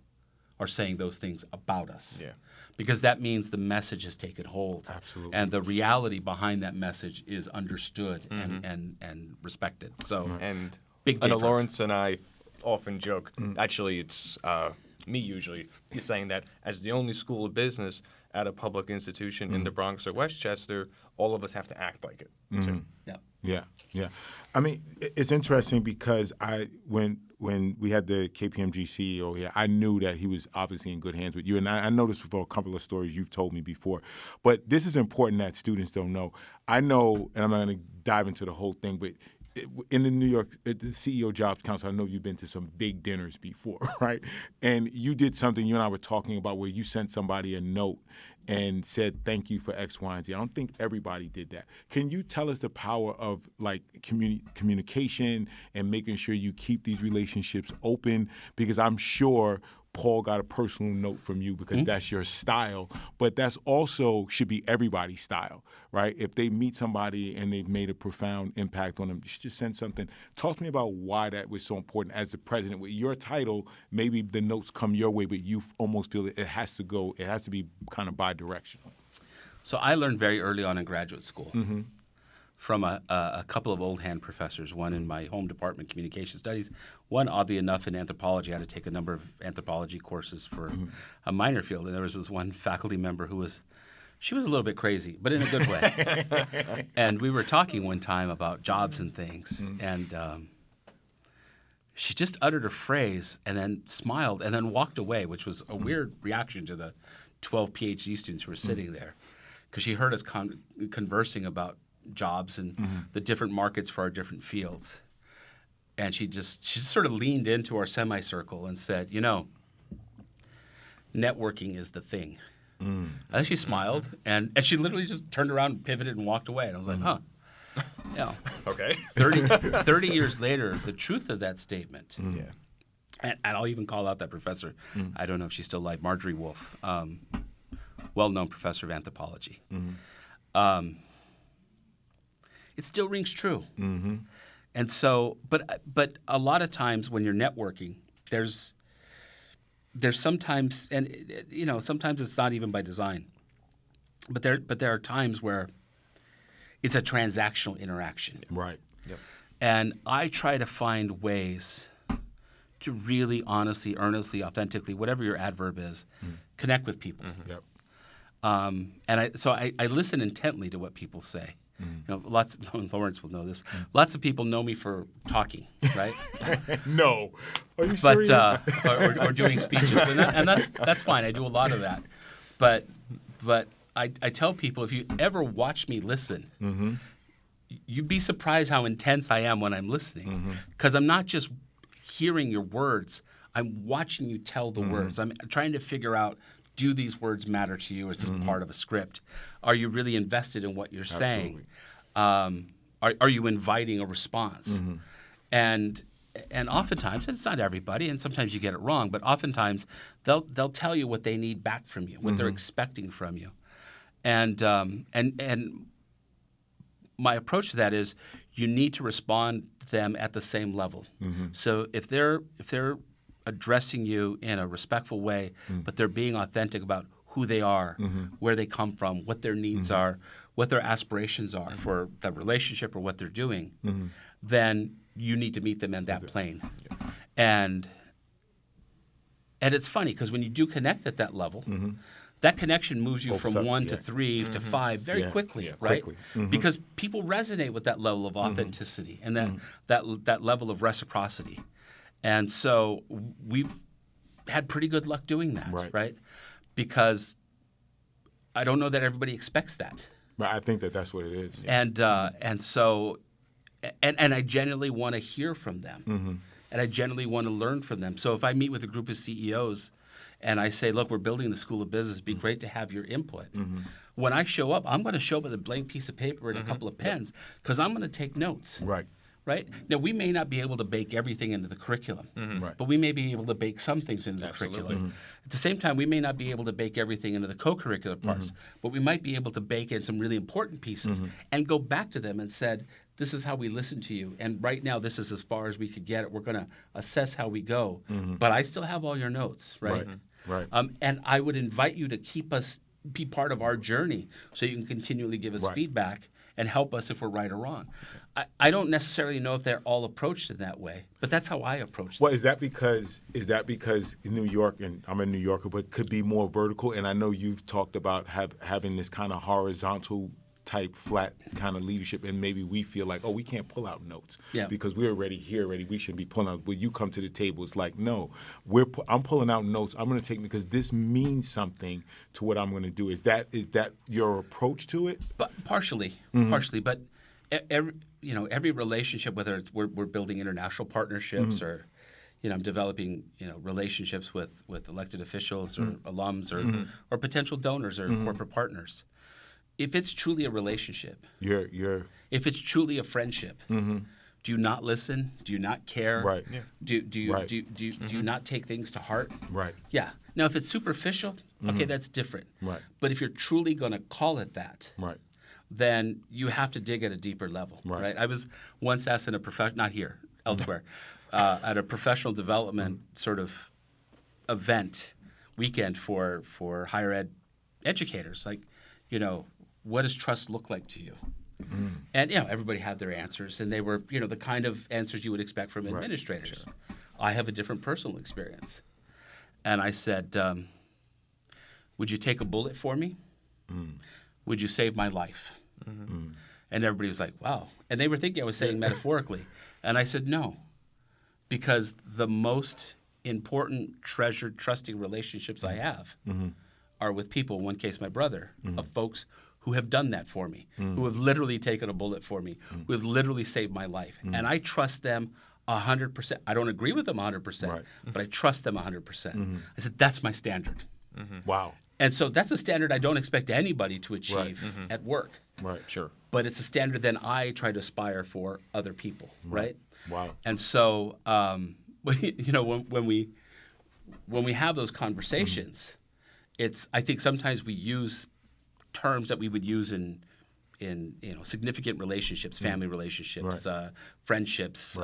are saying those things about us. Yeah. Because that means the message has taken hold. Absolutely. And the reality behind that message is understood and respected. So And big day Anna for us. Lawrence and I often joke. Actually, it's me usually. He's saying that as the only school of business at a public institution in the Bronx or Westchester, all of us have to act like it. Too. Yeah. Yeah. I mean, it's interesting because when we had the KPMG CEO here, I knew that he was obviously in good hands with you. And I know this for a couple of stories you've told me before. But this is important that students don't know. I know, and I'm not going to dive into the whole thing, but in the New York, the CEO Jobs Council, I know you've been to some big dinners before, right? And you did something you and I were talking about where you sent somebody a note and said, thank you for X, Y, and Z. I don't think everybody did that. Can you tell us the power of communication and making sure you keep these relationships open? Because I'm sure Paul got a personal note from you because that's your style, but that's also should be everybody's style, right? If they meet somebody and they've made a profound impact on them, you should just send something. Talk to me about why that was so important as the president. With your title, maybe the notes come your way, but you almost feel it has to be kind of bi-directional. So I learned very early on in graduate school from a couple of old hand professors, one in my home department, communication studies, one, oddly enough, in anthropology. I had to take a number of anthropology courses for a minor field. And there was this one faculty member she was a little bit crazy, but in a good way. And we were talking one time about jobs and things. And she just uttered a phrase and then smiled and then walked away, which was a weird reaction to the 12 PhD students who were sitting there. Because she heard us conversing about jobs and the different markets for our different fields. And she just sort of leaned into our semicircle and said, networking is the thing. And then she smiled, and she literally just turned around, pivoted, and walked away. And I was like, huh. Yeah. Okay. 30 years later, the truth of that statement, Yeah. and I'll even call out that professor. I don't know if she's still alive, Marjorie Wolf, well-known professor of anthropology. It still rings true. And so, but a lot of times when you're networking, there's sometimes, and sometimes it's not even by design, but there are times where it's a transactional interaction. Right. Yep. And I try to find ways to really honestly, earnestly, authentically, whatever your adverb is, connect with people. Yep. And I listen intently to what people say. Lawrence will know this. Lots of people know me for talking, right? No. Are you But serious? or doing speeches, and that's fine. I do a lot of that. But I tell people, if you ever watch me listen, you'd be surprised how intense I am when I'm listening, because I'm not just hearing your words. I'm watching you tell the words. I'm trying to figure out, do these words matter to you? Is this part of a script? Are you really invested in what you're saying? Are you inviting a response? And oftentimes, and it's not everybody, and sometimes you get it wrong, but oftentimes they'll tell you what they need back from you, what they're expecting from you, and my approach to that is you need to respond to them at the same level. So if they're addressing you in a respectful way, but they're being authentic about who they are, where they come from, what their needs are, what their aspirations are for the relationship or what they're doing, then you need to meet them in that plane. And it's funny because when you do connect at that level, that connection moves you from 1 to 3 to 5 very quickly, right? Quickly. Because people resonate with that level of authenticity and that level of reciprocity. And so we've had pretty good luck doing that, right? Because I don't know that everybody expects that. But I think that's what it is. And so I genuinely want to hear from them. And I genuinely want to learn from them. So if I meet with a group of CEOs and I say, look, we're building the School of Business, it'd be great to have your input. When I show up, I'm going to show up with a blank piece of paper and a couple of pens because I'm going to take notes. Right? Now, we may not be able to bake everything into the curriculum, but we may be able to bake some things into the curriculum. At the same time, we may not be able to bake everything into the co-curricular parts, but we might be able to bake in some really important pieces and go back to them and said, this is how we listen to you, and right now this is as far as we could get it. We're going to assess how we go, but I still have all your notes, right? And I would invite you to be part of our journey so you can continually give us feedback and help us if we're right or wrong. I don't necessarily know if they're all approached in that way, but that's how I approach them. Well, is that because in New York, and I'm a New Yorker, but could be more vertical? And I know you've talked about having this kind of horizontal type, flat kind of leadership, and maybe we feel like, we can't pull out notes because we're already here already. We shouldn't be pulling out. When you come to the table, it's like, no, I'm pulling out notes. I'm going to take because this means something to what I'm going to do. Is that your approach to it? But partially, but every relationship, whether it's we're building international partnerships or I'm developing relationships with elected officials or alums or potential donors or corporate partners. If it's truly a relationship, if it's truly a friendship, do you not listen? Do you not care? Right. Yeah. Do you not take things to heart? Right. Yeah. Now, if it's superficial, okay, that's different. Right. But if you're truly going to call it that, right, then you have to dig at a deeper level. Right. I was once asked in a not here, elsewhere, at a professional development sort of event weekend for higher ed educators, like, what does trust look like to you? And everybody had their answers, and they were the kind of answers you would expect from administrators. Sure. I have a different personal experience, and I said, "Would you take a bullet for me? Would you save my life?" And everybody was like, "Wow!" And they were thinking I was saying metaphorically, and I said, "No, because the most important, treasured, trusting relationships I have are with people. In one case, my brother, of folks who have done that for me, who have literally taken a bullet for me, who have literally saved my life. And I trust them 100%. I don't agree with them 100%, but I trust them 100%. I said, that's my standard. Wow. And so that's a standard I don't expect anybody to achieve at work. Right. Sure. But it's a standard that I try to aspire for other people, right? Wow. And so, when we have those conversations, I think sometimes we use terms that we would use in significant relationships, family relationships, friendships,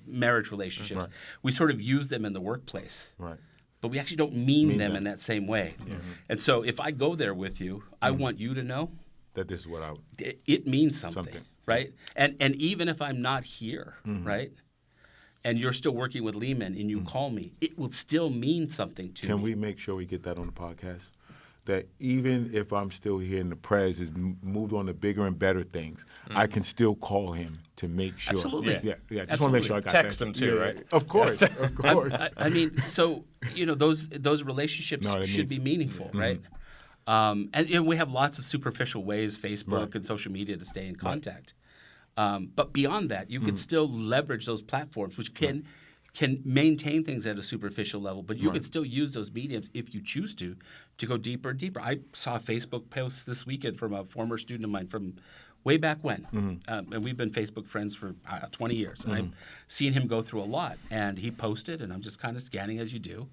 marriage relationships. We sort of use them in the workplace, but we actually don't mean them in that same way. And so if I go there with you, I want you to know that this is what it means something, right? And even if I'm not here, right? And you're still working with Lehman and you call me, it will still mean something to me. Can we make sure we get that on the podcast? That even if I'm still here and the prez has moved on to bigger and better things, I can still call him to make sure. Absolutely. Yeah. Just want to make sure I got Text that. him too, right? Of course, of course. I mean, so those relationships should be meaningful, right? And we have lots of superficial ways, Facebook and social media, to stay in contact. But beyond that, you can still leverage those platforms, which can maintain things at a superficial level, but you can still use those mediums if you choose to go deeper and deeper. I saw a Facebook post this weekend from a former student of mine from way back when. And we've been Facebook friends for 20 years. And I've seen him go through a lot. And he posted, and I'm just kind of scanning as you do.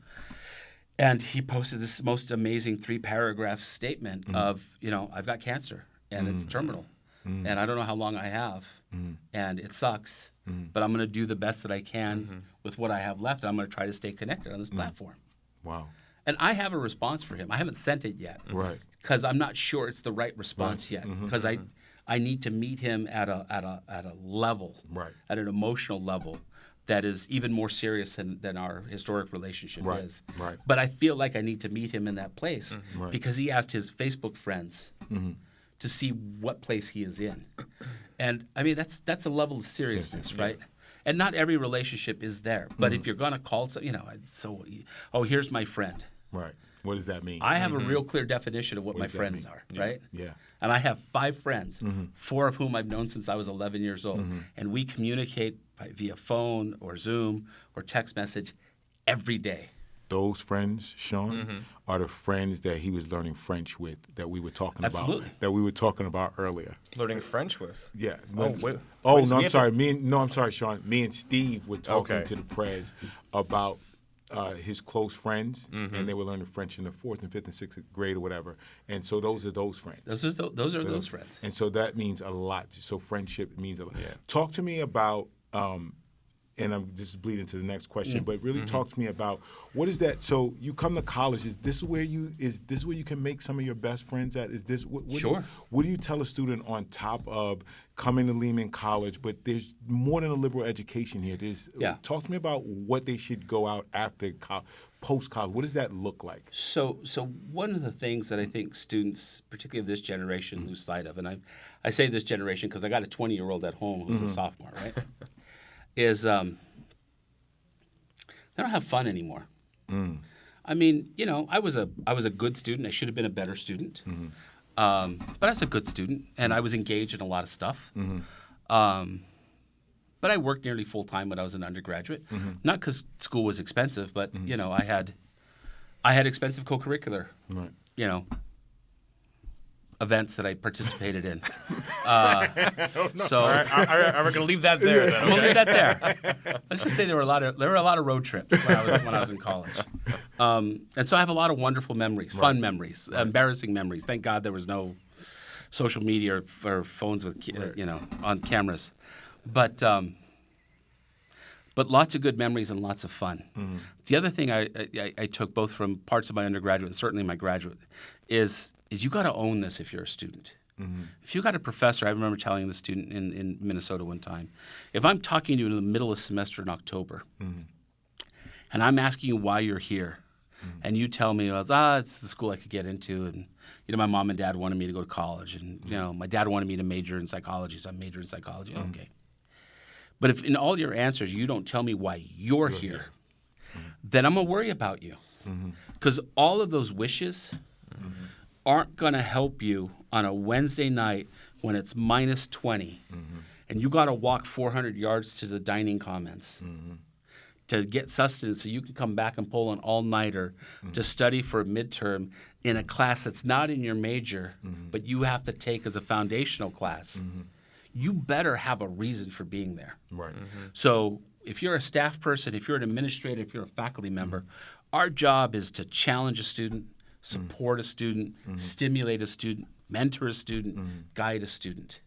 And he posted this most amazing 3-paragraph statement of, I've got cancer and it's terminal. And I don't know how long I have. And it sucks. But I'm going to do the best that I can with what I have left. I'm going to try to stay connected on this platform. Wow. And I have a response for him. I haven't sent it yet. Right. Because I'm not sure it's the right response yet. Because I need to meet him at a level, at an emotional level, that is even more serious than our historic relationship is. Right. But I feel like I need to meet him in that place because he asked his Facebook friends to see what place he is in. And I mean, that's a level of seriousness, right? And not every relationship is there. But if you're going to call here's my friend. Right. What does that mean? I have a real clear definition of what my friends are, right? Yeah. And I have 5 friends, 4 of whom I've known since I was 11 years old. And we communicate via phone or Zoom or text message every day. Those friends, Sean, are the friends that he was learning French with that we were talking Absolutely. about. That we were talking about earlier. Learning French with? Yeah. I'm sorry. I'm sorry, Sean. Me and Steve were talking to the press about his close friends, and they were learning French in the 4th and 5th and 6th grade or whatever. And so those are those friends. Those are those friends. And so that means a lot. So friendship means a lot. Yeah. Talk to me about, and I'm just bleeding to the next question, but really talk to me about what is that? So you come to college. Is this where you can make some of your best friends at? Is this Sure. What do you tell a student on top of coming to Lehman College? But there's more than a liberal education here. Talk to me about what they should go out after post college. What does that look like? So one of the things that I think students, particularly of this generation, lose sight of, and I say this generation because I got a 20-year-old at home who's a sophomore, right? Is they don't have fun anymore. I mean, I was a good student. I should have been a better student, but I was a good student, and I was engaged in a lot of stuff. But I worked nearly full time when I was an undergraduate, not because school was expensive, but I had expensive co-curricular, events that I participated in. So All right, we're going to leave that there then. we'll leave that there. Let's just say there were a lot of road trips when I was in college, and so I have a lot of wonderful memories, fun memories, embarrassing memories. Thank God there was no social media or phones with on cameras, but lots of good memories and lots of fun. The other thing I took both from parts of my undergraduate and certainly my graduate is you got to own this if you're a student. If you got a professor, I remember telling the student in Minnesota one time, if I'm talking to you in the middle of semester in October, and I'm asking you why you're here, and you tell me, it's the school I could get into, and my mom and dad wanted me to go to college, and my dad wanted me to major in psychology, so I majored in psychology. Okay. But if in all your answers you don't tell me why you're here, then I'm going to worry about you. Because all of those wishes aren't going to help you on a Wednesday night when it's minus 20 and you got to walk 400 yards to the dining commons to get sustenance so you can come back and pull an all-nighter to study for a midterm in a class that's not in your major, but you have to take as a foundational class. You better have a reason for being there. Right. So if you're a staff person, if you're an administrator, if you're a faculty member, our job is to challenge a student, support a student, stimulate a student, mentor a student, guide a student.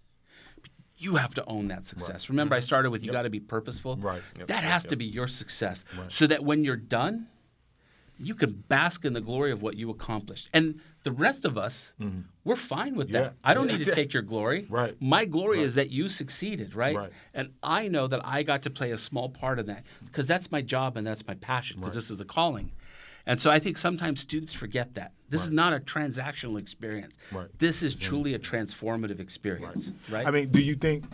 You have to own that success. Remember, I started with you got to be purposeful. Right. That has to be your success so that when you're done, you can bask in the glory of what you accomplished. And the rest of us, we're fine with that. I don't need to take your glory. Right. My glory is that you succeeded, right? And I know that I got to play a small part in that because that's my job and that's my passion because this is a calling. And so I think sometimes students forget that. This is not a transactional experience. This is truly a transformative experience, right? I mean, do you think,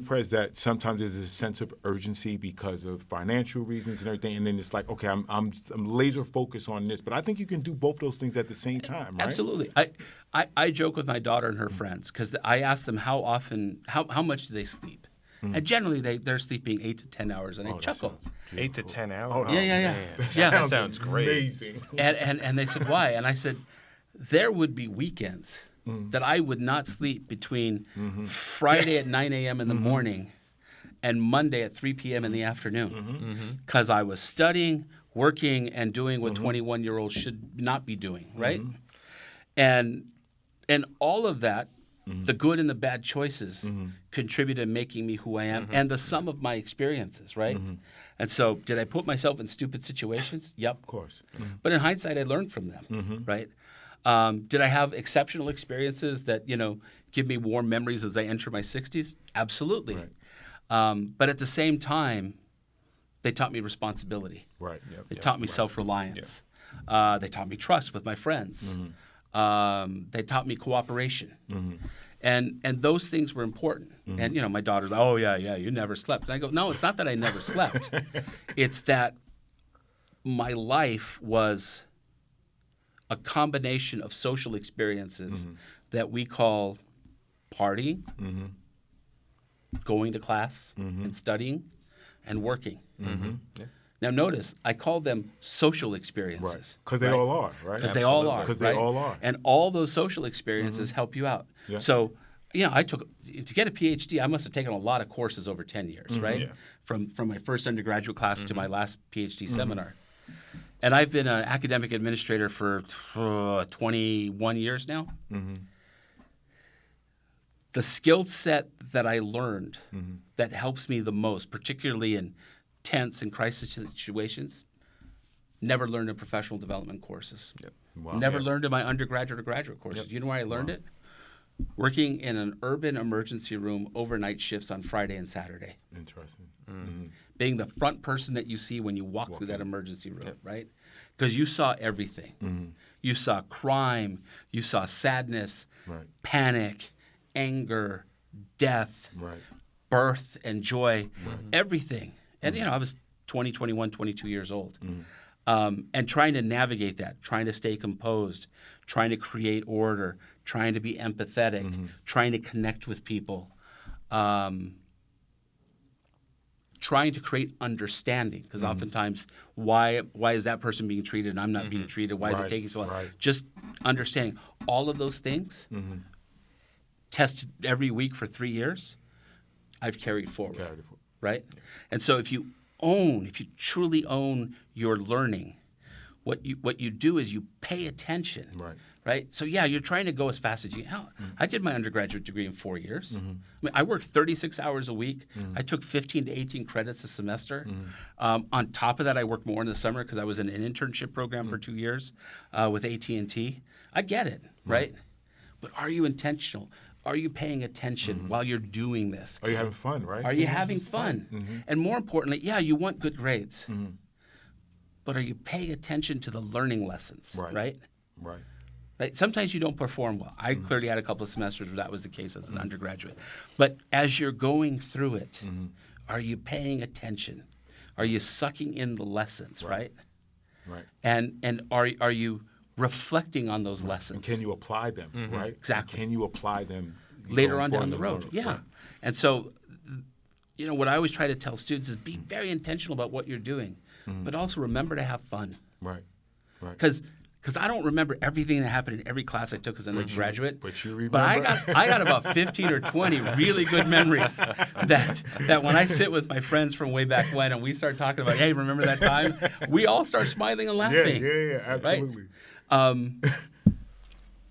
Prez, that sometimes there's a sense of urgency because of financial reasons and everything, and then it's like, okay, I'm laser focused on this, but I think you can do both those things at the same time, right? Absolutely. I joke with my daughter and her friends because I ask them how much do they sleep? And generally, they're sleeping 8 to 10 hours, and I chuckle. 8 to 10 hours? Oh, Yeah. That sounds great. Amazing. And they said, why? And I said, there would be weekends that I would not sleep between Friday at 9 a.m. in the morning and Monday at 3 p.m. in the afternoon, because I was studying, working, and doing what 21-year-olds should not be doing, right? And all of that, the good and the bad choices, contributed to making me who I am, and the sum of my experiences, right? And so, did I put myself in stupid situations? Yep. Of course. But in hindsight, I learned from them, right? Did I have exceptional experiences that, give me warm memories as I enter my 60s? Absolutely. Right. But at the same time, they taught me responsibility. Right. They taught me self-reliance. They taught me trust with my friends. They taught me cooperation. And those things were important. And, my daughter's like, oh, yeah, you never slept. And I go, no, it's not that I never slept. It's that my life was a combination of social experiences that we call partying, going to class and studying, and working. Now notice, I call them social experiences. Right. Because they all are, right? Because they all are. Because they all are. And all those social experiences help you out. Yeah. So, to get a PhD, I must have taken a lot of courses over 10 years, right? Yeah. From my first undergraduate class to my last PhD seminar. And I've been an academic administrator for 21 years now. The skill set that I learned that helps me the most, particularly in tense and crisis situations, never learned in professional development courses. Wow. Never learned in my undergraduate or graduate courses. You know where I learned it? Working in an urban emergency room overnight shifts on Friday and Saturday. Interesting. Being the front person that you see when you walk through that emergency room, right? Because you saw everything. You saw crime, you saw sadness, panic, anger, death, birth and joy, everything. And, I was 20, 21, 22 years old. And trying to navigate that, trying to stay composed, trying to create order, trying to be empathetic, trying to connect with people, trying to create understanding. Because oftentimes, why is that person being treated and I'm not being treated? Why is it taking so long? Just understanding. All of those things, tested every week for 3 years, I've carried forward. Right? And so if you truly own your learning, what you do is you pay attention. Right? So you're trying to go as fast as you can. I did my undergraduate degree in 4 years. I worked 36 hours a week. I took 15 to 18 credits a semester. On top of that, I worked more in the summer because I was in an internship program for 2 years with AT&T. I get it, right? But are you intentional? Are you paying attention while you're doing this? Are you having fun, right? Are you having fun? And more importantly, you want good grades. But are you paying attention to the learning lessons, right? Right? Sometimes you don't perform well. I clearly had a couple of semesters where that was the case as an undergraduate. But as you're going through it, are you paying attention? Are you sucking in the lessons, right? And are you reflecting on those lessons? And can you apply them, right? Exactly. Can you apply them later on down the road? And so, what I always try to tell students is be very intentional about what you're doing, but also remember to have fun. Because I don't remember everything that happened in every class I took as an undergraduate. But you remember. But I got about 15 or 20 really good memories that when I sit with my friends from way back when and we start talking about, hey, remember that time? We all start smiling and laughing. Absolutely. Right?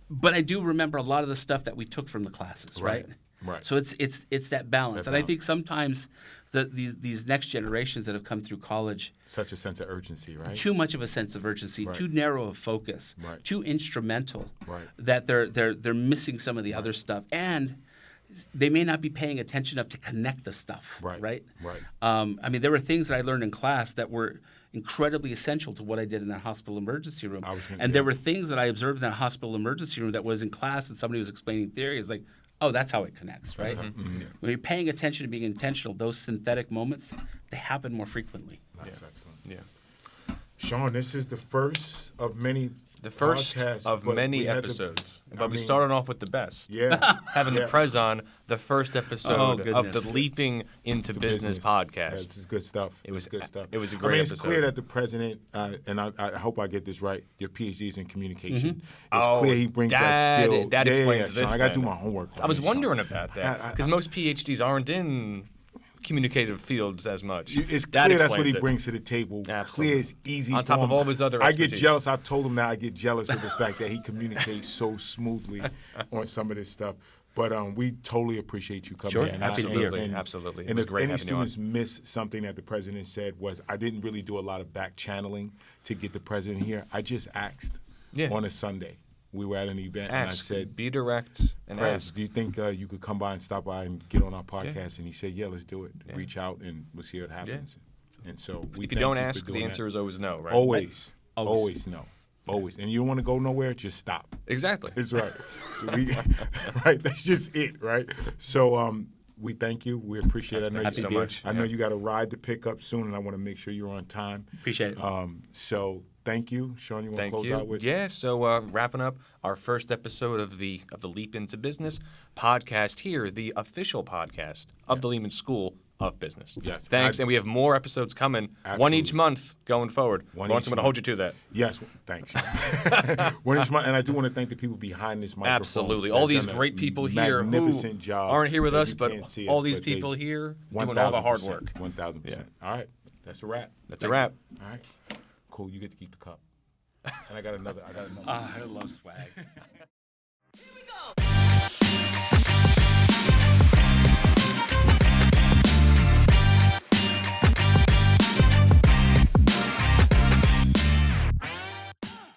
But I do remember a lot of the stuff that we took from the classes, right? So it's that balance. And I think sometimes these next generations that have come through college, such a sense of urgency, right? Too much of a sense of urgency, too narrow of focus, too instrumental, that they're missing some of the other stuff, and they may not be paying attention enough to connect the stuff, right? There were things that I learned in class that were incredibly essential to what I did in that hospital emergency room. There were things that I observed in that hospital emergency room that was in class and somebody was explaining theory. It's like, oh, that's how it connects, right? When you're paying attention to being intentional, those synthetic moments, they happen more frequently. That's excellent. Sean, this is the first of many The first podcast, of but many we had episodes. I But we mean- started off with the best. Yeah. Having yeah. the Prez on, the first episode of goodness. the Leaping into To Business Yeah, podcast. this is good stuff. It was good stuff. it was a I great mean, it's episode. clear that the president, and I hope I get this right, your PhD is in communication. It's Oh, clear he brings that skill. that explains Sean, this I got to do then. my homework. I was Sean. wondering about that because most PhDs aren't in communicative fields as much. It's That clear that's what explains he it. brings to the table. Absolutely. Clear, it's easy. On top for of him. all his other I get expertise. jealous. I've told him that I get jealous of the fact that he communicates so smoothly on some of this stuff. But we totally appreciate you coming Sure, in. And absolutely, absolutely. It was if great any having you on. students miss something that the president said was, I didn't really do a lot of back channeling to get the president here. I just asked Yeah. on a Sunday. We were at an event, and I Ask, said, be direct and Prez, ask. do you think you could come by and stop by and get on our podcast? And he said, yeah, let's do it. Yeah. Reach out, and we'll see what happens. And so we If you thank don't for ask, the doing answer that. is always no, right? Always. Always. Always no. Always. And you don't want to go nowhere, just stop. Exactly. That's right. So we, right, that's just it, right? So we thank you. We appreciate it. I know Happy you, so much. I know you got a ride to pick up soon, and I want to make sure you're on time. Appreciate it. So thank you. Sean, you want to Thank close you. out with? Yeah, so wrapping up our first episode of the Leap into Business podcast here, the official podcast of the Lehman School of Business. Yes. Thanks, and we have more episodes coming, one each Absolutely. month going forward. One Lawrence, each I'm going to month. hold you to that. Yes, thanks. And I do want to thank the people behind this microphone. Absolutely. They've All these done a great people here who magnificent job aren't here with that us, you but can't see all us, these but they- people here doing all the hard work. 1,000%. All right. That's a wrap. That's a wrap. All right. Cool. You get to keep the cup. And I got another. I love swag. Here we go.